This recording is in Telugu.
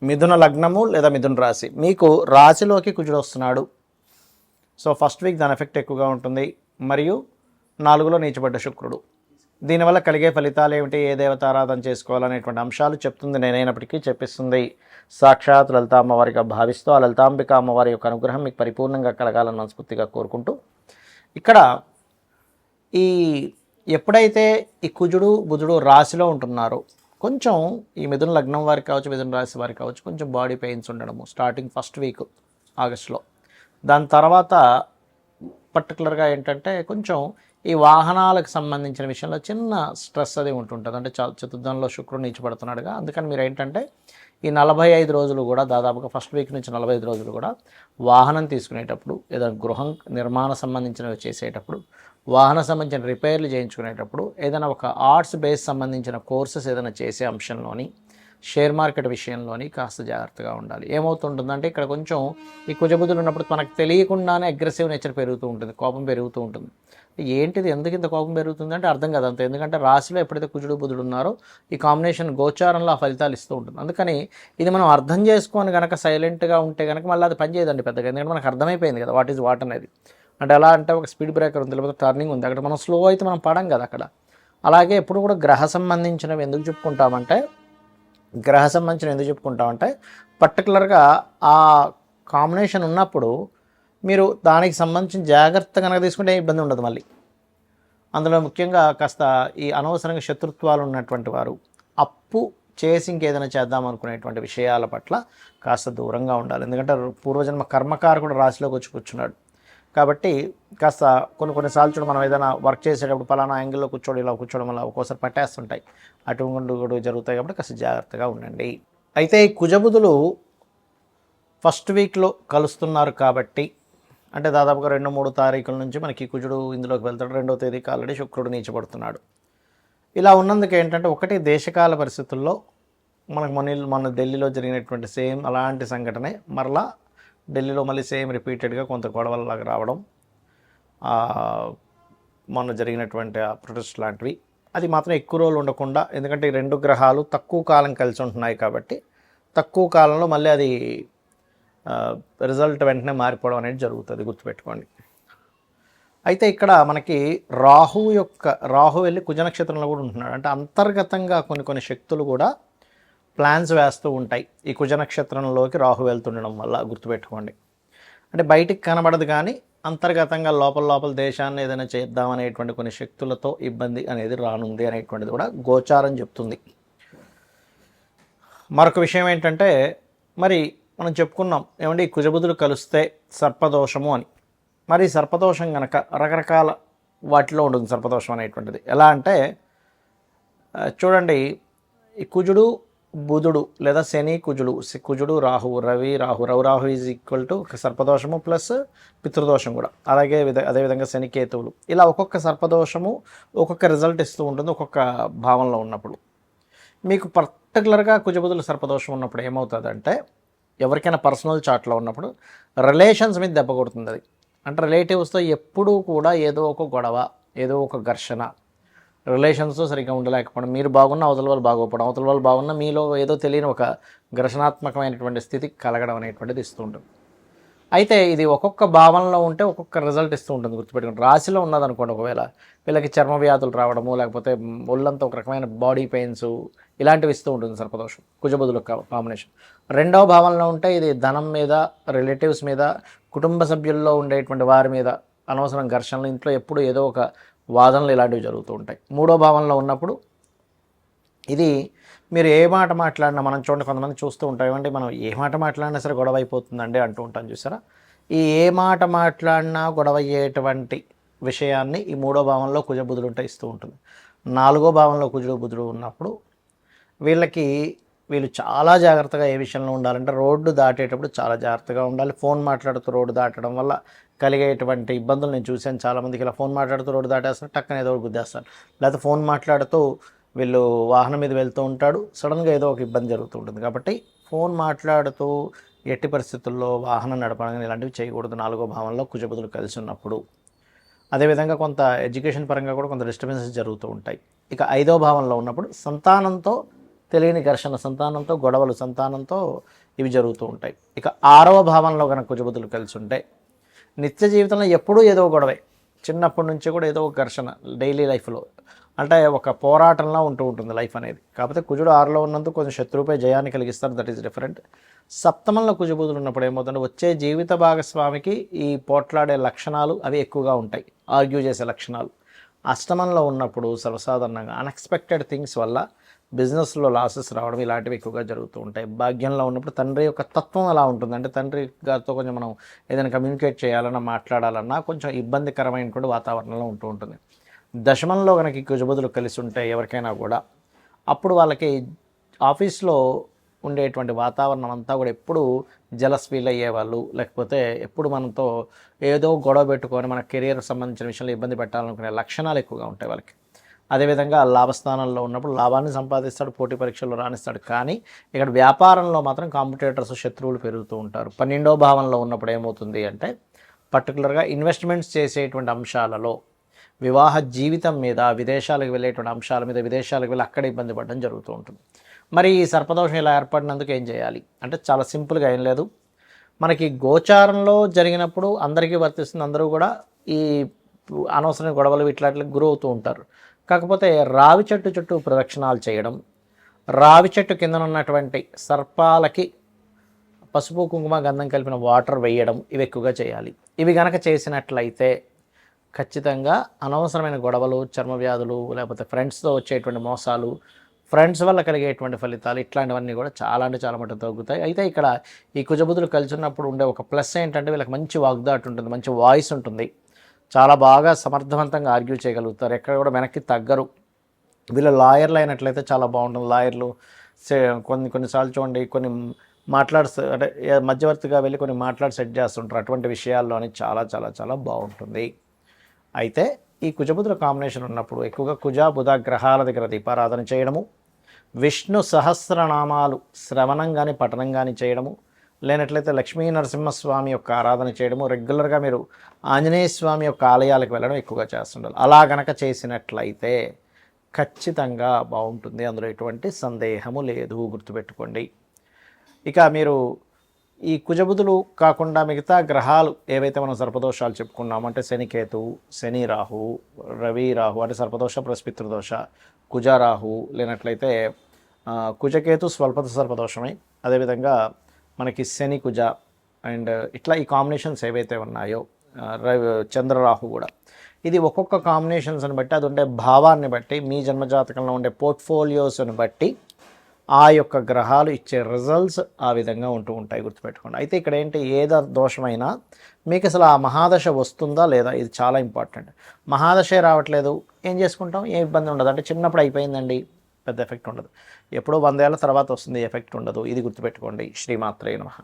మిథున లగ్నము లేదా మిథున రాశి, మీకు రాశిలోకి కుజుడు వస్తున్నాడు. సో ఫస్ట్ వీక్ దాని ఎఫెక్ట్ ఎక్కువగా ఉంటుంది. మరియు 4లో నీచబడ్డ శుక్రుడు, దీనివల్ల కలిగే ఫలితాలు ఏమిటి, ఏ దేవతారాధన చేసుకోవాలనేటువంటి అంశాలు చెప్తుంది. నేనైనప్పటికీ చెప్పిస్తుంది సాక్షాత్ లలిత అమ్మవారిగా భావిస్తూ ఆ లలితాంబిక అమ్మవారి యొక్క అనుగ్రహం మీకు పరిపూర్ణంగా కలగాలని మనస్ఫూర్తిగా కోరుకుంటూ, ఇక్కడ ఈ ఎప్పుడైతే ఈ కుజుడు బుధుడు రాశిలో ఉంటున్నారో కొంచెం ఈ మిథున లగ్నం వారికి కావచ్చు, మిథున రాశి వారికి కావచ్చు, కొంచెం బాడీ పెయిన్స్ ఉండడము స్టార్టింగ్ ఫస్ట్ వీక్ ఆగస్టులో. దాని తర్వాత పర్టికులర్గా ఏంటంటే కొంచెం ఈ వాహనాలకు సంబంధించిన విషయంలో చిన్న స్ట్రెస్ అది ఉంటుంటుంది. అంటే చతుర్థంలో శుక్రుడు నీచపడుతున్నాడుగా, అందుకని మీరు ఏంటంటే ఈ 45 రోజులు కూడా దాదాపుగా ఫస్ట్ వీక్ నుంచి 45 రోజులు కూడా వాహనం తీసుకునేటప్పుడు, ఏదైనా గృహం నిర్మాణ సంబంధించినవి చేసేటప్పుడు, వాహన సంబంధించిన రిపేర్లు చేయించుకునేటప్పుడు, ఏదైనా ఒక ఆర్ట్స్ బేస్ సంబంధించిన కోర్సెస్ ఏదైనా చేసే అంశంలోని, షేర్ మార్కెట్ విషయంలోని కాస్త జాగ్రత్తగా ఉండాలి. ఏమవుతుంటుందంటే ఇక్కడ కొంచెం ఈ కుజబుద్ధులు ఉన్నప్పుడు మనకు తెలియకుండానే అగ్రెసివ్ నేచర్ పెరుగుతూ ఉంటుంది, కోపం పెరుగుతూ ఉంటుంది. ఏంటిది, ఎందుకు ఇంత కోపం పెరుగుతుంది అంటే అర్థం కాదు అంత. ఎందుకంటే రాశిలో ఎప్పుడైతే కుజుడు బుధుడు ఉన్నారో ఈ కాంబినేషన్ గోచారంలో ఆ ఫలితాలు ఇస్తూ ఉంటుంది. అందుకని ఇది మనం అర్థం చేసుకొని కనుక సైలెంట్గా ఉంటే కనుక మళ్ళీ అది పనిచేయదండి పెద్దగా. ఎందుకంటే మనకు అర్థమైపోయింది కదా వాట్ ఈజ్ వాట్ అనేది. అంటే ఎలా అంటే ఒక స్పీడ్ బ్రేకర్ ఉంది, లేకపోతే టర్నింగ్ ఉంది, అక్కడ మనం స్లో అయితే మనం పడం కదా అక్కడ. అలాగే ఎప్పుడు కూడా గ్రహ సంబంధించినవి ఎందుకు చెప్పుకుంటామంటే పర్టికులర్గా ఆ కాంబినేషన్ ఉన్నప్పుడు మీరు దానికి సంబంధించిన జాగ్రత్త కనుక తీసుకుంటే ఇబ్బంది ఉండదు మళ్ళీ. అందులో ముఖ్యంగా కాస్త ఈ అనవసరంగా శత్రుత్వాలు ఉన్నటువంటి వారు, అప్పు చేసి ఇంకేదైనా చేద్దాం అనుకునేటువంటి విషయాల పట్ల కాస్త దూరంగా ఉండాలి. ఎందుకంటే పూర్వజన్మ కర్మకారకుడు రాశిలోకి వచ్చి కూర్చున్నాడు కాబట్టి కాస్త కొన్నిసార్లు చూడ మనం ఏదైనా వర్క్ చేసేటప్పుడు పలానా యాంగిల్లో కూర్చోడం, ఇలా కూర్చోవడం వల్ల ఒక్కోసారి పట్టేస్తుంటాయి, అటువంటి కూడా జరుగుతాయి. కాబట్టి కాస్త జాగ్రత్తగా ఉండండి. అయితే ఈ కుజబుధులు ఫస్ట్ వీక్లో కలుస్తున్నారు కాబట్టి, అంటే దాదాపుగా 2-3 తారీఖుల నుంచి మనకి కుజుడు ఇందులోకి వెళ్తాడు. 2వ తేదీకి ఆల్రెడీ శుక్రుడు నీచబడుతున్నాడు. ఇలా ఉన్నందుకు ఏంటంటే ఒకటి దేశకాల పరిస్థితుల్లో మనకు మొన్న ఢిల్లీలో జరిగినటువంటి సేమ్ అలాంటి సంఘటనే మరలా ఢిల్లీలో మళ్ళీ సేమ్ రిపీటెడ్గా కొంత గొడవలలాగా రావడం, మొన్న జరిగినటువంటి ఆ ప్రొటెస్ట్ లాంటివి. అది మాత్రం ఎక్కువ రోజులు ఉండకుండా, ఎందుకంటే ఈ 2 గ్రహాలు తక్కువ కాలం కలిసి ఉంటున్నాయి కాబట్టి తక్కువ కాలంలో మళ్ళీ అది రిజల్ట్ వెంటనే మారిపోవడం అనేది జరుగుతుంది, గుర్తుపెట్టుకోండి. అయితే ఇక్కడ మనకి రాహు వెళ్ళి కుజ నక్షత్రంలో కూడా ఉంటున్నాడు. అంటే అంతర్గతంగా కొన్ని శక్తులు కూడా ప్లాన్స్ వేస్తూ ఉంటాయి ఈ కుజ నక్షత్రంలోకి రాహు వెళ్తుండడం వల్ల, గుర్తుపెట్టుకోండి. అంటే బయటికి కనబడదు కానీ అంతర్గతంగా లోపల దేశాన్ని ఏదైనా చేద్దామనేటువంటి కొన్ని శక్తులతో ఇబ్బంది అనేది రానుంది అనేటువంటిది కూడా గోచారం చెప్తుంది. మరొక విషయం ఏంటంటే, మరి మనం చెప్పుకున్నాం ఏమంటే ఈ కుజబుధులు కలిస్తే సర్పదోషము అని. మరి సర్పదోషం కనుక రకరకాల వాటిలో ఉంటుంది సర్పదోషం అనేటువంటిది. ఎలా అంటే చూడండి, ఈ కుజుడు బుధుడు లేదా శని కుజుడు Rahu Rahu is equal to సర్పదోషము ప్లస్ పితృదోషం కూడా. అదేవిధంగా శని కేతువులు, ఇలా ఒక్కొక్క సర్పదోషము ఒక్కొక్క రిజల్ట్ ఇస్తూ ఉంటుంది ఒక్కొక్క భావంలో ఉన్నప్పుడు. మీకు పర్టికులర్గా కుజబుధులు సర్పదోషం ఉన్నప్పుడు ఏమవుతుందంటే, ఎవరికైనా పర్సనల్ చాట్లో ఉన్నప్పుడు రిలేషన్స్ మీద దెబ్బ కొడుతుంది అది. అంటే రిలేటివ్స్తో ఎప్పుడూ కూడా ఏదో ఒక గొడవ, ఏదో ఒక ఘర్షణ, రిలేషన్స్తో సరిగ్గా ఉండలేకపోవడం, మీరు బాగున్నా అవతల వాళ్ళు బాగోకపోవడం, అవతల వాళ్ళు బాగున్నా మీలో ఏదో తెలియని ఒక ఘర్షణాత్మకమైనటువంటి స్థితి కలగడం అనేటువంటిది ఇస్తూ ఉంటుంది. అయితే ఇది ఒక్కొక్క భావనలో ఉంటే ఒక్కొక్క రిజల్ట్ ఇస్తూ ఉంటుంది, గుర్తుపెట్టుకోండి. రాశిలో ఉన్నదనుకోండి, ఒకవేళ వీళ్ళకి చర్మ వ్యాధులు రావడము, లేకపోతే ఒళ్ళంతా ఒక రకమైన బాడీ పెయిన్స్ ఇలాంటివి ఇస్తూ ఉంటుంది సర్పదోషం, కుజబుధుల కాంబినేషన్. 2వ భావనలో ఉంటే ఇది ధనం మీద, రిలేటివ్స్ మీద, కుటుంబ సభ్యుల్లో ఉండేటువంటి వారి మీద అనవసరం ఘర్షణలు, ఇంట్లో ఎప్పుడు ఏదో ఒక వాదనలు ఇలాంటివి జరుగుతూ ఉంటాయి. 3వ భావనలో ఉన్నప్పుడు ఇది మీరు ఏ మాట మాట్లాడినా, మనం చూడండి కొంతమంది చూస్తూ ఉంటాం, ఏమంటే మనం ఏ మాట మాట్లాడినా సరే గొడవ అయిపోతుందండి అంటూ ఉంటాం, చూసారా. ఈ ఏ మాట మాట్లాడినా గొడవ అయ్యేటువంటి విషయాన్ని ఈ 3వ భావంలో కుజబుధుడు ఉంటే ఇస్తూ ఉంటుంది. 4వ భావంలో కుజుడు బుధుడు ఉన్నప్పుడు వీళ్ళు చాలా జాగ్రత్తగా ఏ విషయంలో ఉండాలంటే రోడ్డు దాటేటప్పుడు చాలా జాగ్రత్తగా ఉండాలి. ఫోన్ మాట్లాడుతూ రోడ్డు దాటడం వల్ల కలిగేటువంటి ఇబ్బందులు నేను చూశాను. చాలామందికి ఇలా ఫోన్ మాట్లాడుతూ రోడ్డు దాటేస్తారు, టక్కన ఏదో గుద్దేస్తారు. లేకపోతే ఫోన్ మాట్లాడుతూ వీళ్ళు వాహనం మీద వెళ్తూ ఉంటాడు, సడన్గా ఏదో ఒక ఇబ్బంది జరుగుతూ ఉంటుంది. కాబట్టి ఫోన్ మాట్లాడుతూ ఎట్టి పరిస్థితుల్లో వాహనం నడపడం ఇలాంటివి చేయకూడదు 4వ భావంలో కుజబుధులు కలిసి ఉన్నప్పుడు. అదేవిధంగా కొంత ఎడ్యుకేషన్ పరంగా కూడా కొంత డిస్టర్బెన్సెస్ జరుగుతూ ఉంటాయి. ఇక 5వ భావంలో ఉన్నప్పుడు సంతానంతో తెలియని ఘర్షణ సంతానంతో, గొడవలు సంతానంతో ఇవి జరుగుతూ ఉంటాయి. ఇక 6వ భావంలో కనుక కుజబుధులు కలిసి ఉంటే నిత్య జీవితంలో ఎప్పుడూ ఏదో గొడవే. చిన్నప్పటి నుంచి కూడా ఏదో ఒక ఘర్షణ డైలీ లైఫ్లో, అంటే ఒక పోరాటంలా ఉంటూ ఉంటుంది లైఫ్ అనేది. కాకపోతే కుజుడు 6లో ఉన్నందుకు కొంచెం శత్రువుపై జయాన్ని కలిగిస్తారు, దట్ ఈస్ డిఫరెంట్. సప్తమంలో కుజబుధులు ఉన్నప్పుడు ఏమవుతుందంటే వచ్చే జీవిత భాగస్వామికి ఈ పోట్లాడే లక్షణాలు అవి ఎక్కువగా ఉంటాయి, ఆర్గ్యూ చేసే లక్షణాలు. అష్టమంలో ఉన్నప్పుడు సర్వసాధారణంగా అన్ఎక్స్పెక్టెడ్ థింగ్స్ వల్ల బిజినెస్లో లాసెస్ రావడం ఇలాంటివి ఎక్కువగా జరుగుతూ ఉంటాయి. భాగ్యంలో ఉన్నప్పుడు తండ్రి యొక్క తత్వం అలా ఉంటుంది, అంటే తండ్రి గారితో కొంచెం మనం ఏదైనా కమ్యూనికేట్ చేయాలన్నా మాట్లాడాలన్నా కొంచెం ఇబ్బందికరమైనటువంటి వాతావరణంలో ఉంటూ ఉంటుంది. దశమంలో కనుక కుజబుధులు కలిసి ఉంటే ఎవరికైనా కూడా అప్పుడు వాళ్ళకి ఆఫీస్లో ఉండేటువంటి వాతావరణం అంతా కూడా ఎప్పుడు జలస్ ఫీల్ అయ్యేవాళ్ళు, లేకపోతే ఎప్పుడు మనతో ఏదో గొడవ పెట్టుకొని మన కెరీర్ సంబంధించిన విషయంలో ఇబ్బంది పెట్టాలనుకునే లక్షణాలు ఎక్కువగా ఉంటాయి వాళ్ళకి. అదేవిధంగా లాభస్థానంలో ఉన్నప్పుడు లాభాన్ని సంపాదిస్తాడు, పోటీ పరీక్షల్లో రాణిస్తాడు. కానీ ఇక్కడ వ్యాపారంలో మాత్రం కాంపిటేటర్స్, శత్రువులు పెరుగుతూ ఉంటారు. 12వ భావంలో ఉన్నప్పుడు ఏమవుతుంది అంటే పర్టికులర్గా ఇన్వెస్ట్మెంట్స్ చేసేటువంటి అంశాలలో, వివాహ జీవితం మీద, విదేశాలకు వెళ్ళేటువంటి అంశాల మీద, విదేశాలకు వెళ్ళి అక్కడ ఇబ్బంది పడడం జరుగుతూ ఉంటుంది. మరి ఈ సర్పదోషం ఇలా ఏర్పడినందుకు ఏం చేయాలి అంటే చాలా సింపుల్గా ఏం లేదు. మనకి గోచారంలో జరిగినప్పుడు అందరికీ వర్తిస్తుంది, అందరూ కూడా ఈ అనవసరమైన గొడవలు ఇట్లాంటికి గురవుతూ ఉంటారు. కాకపోతే రావి చెట్టు చుట్టూ ప్రదక్షిణాలు చేయడం, రావి చెట్టు కింద ఉన్నటువంటి సర్పాలకి పసుపు కుంకుమ గంధం కలిపిన వాటర్ వేయడం, ఇవి ఎక్కువగా చేయాలి. ఇవి గనక చేసినట్లయితే ఖచ్చితంగా అనవసరమైన గొడవలు, చర్మ వ్యాధులు, లేకపోతే ఫ్రెండ్స్తో వచ్చేటువంటి మోసాలు, ఫ్రెండ్స్ వల్ల కలిగేటువంటి ఫలితాలు ఇట్లాంటివన్నీ కూడా చాలా అంటే చాలా మటుకు తగ్గుతాయి. అయితే ఇక్కడ ఈ కుజబుధులు కలిసి ఉన్నప్పుడు ఉండే ఒక ప్లస్ ఏంటంటే వీళ్ళకి మంచి వాగ్దాటు ఉంటుంది, మంచి వాయిస్ ఉంటుంది, చాలా బాగా సమర్థవంతంగా ఆర్గ్యూ చేయగలుగుతారు, ఎక్కడ కూడా వెనక్కి తగ్గరు. వీళ్ళు లాయర్లు అయినట్లయితే చాలా బాగుంటుంది. లాయర్లు కొన్నిసార్లు చూడండి, కొన్ని అంటే మధ్యవర్తిగా వెళ్ళి కొన్ని సెట్ చేస్తుంటారు. అటువంటి విషయాల్లోని చాలా చాలా చాలా బాగుంటుంది. అయితే ఈ కుజబుధుల కాంబినేషన్ ఉన్నప్పుడు ఎక్కువగా కుజ బుధ గ్రహాల దగ్గర దీపారాధన చేయడము, విష్ణు సహస్రనామాలు శ్రవణం కానీ పఠనం కానీ చేయడము, లేనట్లయితే లక్ష్మీ నరసింహస్వామి యొక్క ఆరాధన చేయడము, రెగ్యులర్గా మీరు ఆంజనేయ స్వామి యొక్క ఆలయాలకు వెళ్ళడం ఎక్కువగా చేస్తుండాలి. అలా గనక చేసినట్లయితే ఖచ్చితంగా బాగుంటుంది, అందులో ఎటువంటి సందేహము లేదు, గుర్తుపెట్టుకోండి. ఇక మీరు ఈ కుజబుధులు కాకుండా మిగతా గ్రహాలు ఏవైతే మనం సర్పదోషాలు చెప్పుకున్నామో, అంటే శనికేతువు, శని రాహు, రవి రాహు, అంటే సర్పదోష ప్లస్ పితృదోష, కుజ రాహు, లేనట్లయితే కుజకేతు స్వల్పత సర్పదోషమే, అదేవిధంగా మనకి శని కుజ అండ్ ఇట్లా ఈ కాంబినేషన్స్ ఏవైతే ఉన్నాయో, చంద్రరాహు కూడా, ఇది ఒక్కొక్క కాంబినేషన్స్ని బట్టి, అది ఉండే భావాన్ని బట్టి, మీ జన్మజాతకంలో ఉండే పోర్ట్ఫోలియోస్ని బట్టి ఆ యొక్క గ్రహాలు ఇచ్చే రిజల్ట్స్ ఆ విధంగా ఉంటూ ఉంటాయి, గుర్తుపెట్టుకోండి. అయితే ఇక్కడ ఏంటి, ఏదో దోషమైనా మీకు అసలు ఆ మహాదశ వస్తుందా లేదా, ఇది చాలా ఇంపార్టెంట్. మహాదశే రావట్లేదు, ఏం చేసుకుంటాం, ఏ ఇబ్బంది ఉండదు, అంటే చిన్నప్పుడు అయిపోయిందండి, పెద్ద ఎఫెక్ట్ ఉండదు. ఎప్పుడో 100 ఏళ్ళ తర్వాత వస్తుంది, ఎఫెక్ట్ ఉండదు. ఇది గుర్తుపెట్టుకోండి. శ్రీమాత్రే నమః.